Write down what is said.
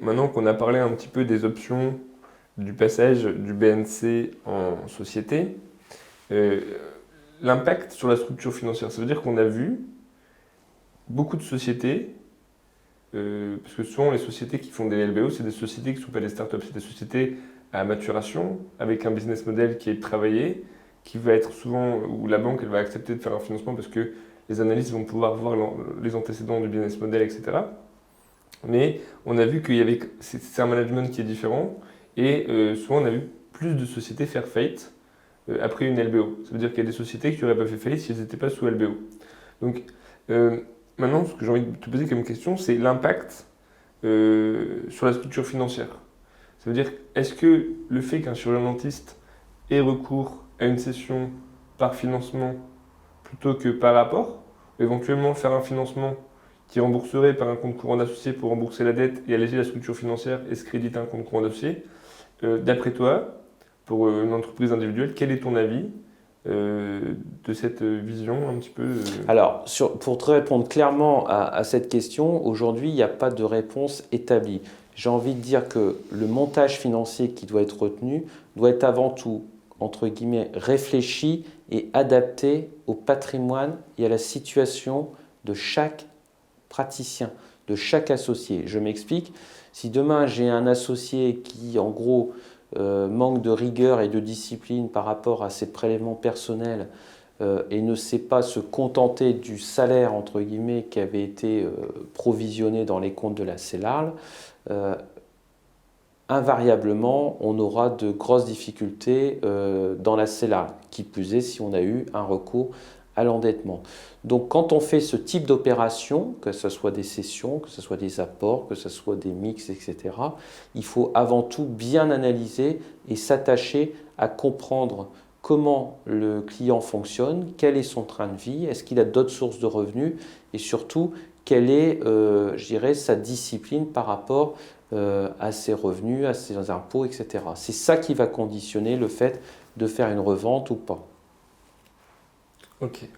Maintenant qu'on a parlé un petit peu des options du passage du BNC en société, euh, l'impact sur la structure financière, ça veut dire qu'on a vu beaucoup de sociétés, parce que souvent les sociétés qui font des LBO, c'est des sociétés qui ne sont pas des startups, c'est des sociétés à maturation, avec un business model qui est travaillé, qui va être souvent, où la banque elle va accepter de faire un financement parce que les analystes vont pouvoir voir les antécédents du business model, etc. Mais on a vu qu'il y avait, c'est un management qui est différent, et souvent on a vu plus de sociétés faire faillite après une LBO. Ça veut dire qu'il y a des sociétés qui n'auraient pas fait faillite si elles n'étaient pas sous LBO. Donc euh, maintenant, ce que j'ai envie de te poser comme question, c'est l'impact sur la structure financière. Ça veut dire, est-ce que le fait qu'un chirurgien dentiste ait recours à une session par financement plutôt que par rapport, éventuellement faire un financement qui rembourserait par un compte courant d'associé pour rembourser la dette et alléger la structure financière et se créditer un compte courant d'associé, d'après toi, pour une entreprise individuelle, quel est ton avis de cette vision un petit peu Alors, pour te répondre clairement à cette question, aujourd'hui, il n'y a pas de réponse établie. J'ai envie de dire que le montage financier qui doit être retenu doit être avant tout, entre guillemets, réfléchi et adapté au patrimoine et à la situation de chaque praticien, de chaque associé. Je m'explique. Si demain j'ai un associé qui, en gros, manque de rigueur et de discipline par rapport à ses prélèvements personnels et ne sait pas se contenter du salaire, entre guillemets, qui avait été provisionné dans les comptes de la CELARL, invariablement, on aura de grosses difficultés dans la CELARL, qui plus est si on a eu un recours à l'endettement. Donc quand on fait ce type d'opération, que ce soit des cessions, que ce soit des apports, que ce soit des mix, etc., il faut avant tout bien analyser et s'attacher à comprendre comment le client fonctionne, quel est son train de vie, est-ce qu'il a d'autres sources de revenus et surtout quelle est, je dirais, sa discipline par rapport à ses revenus, à ses impôts, etc. C'est ça qui va conditionner le fait de faire une revente ou pas. Ok.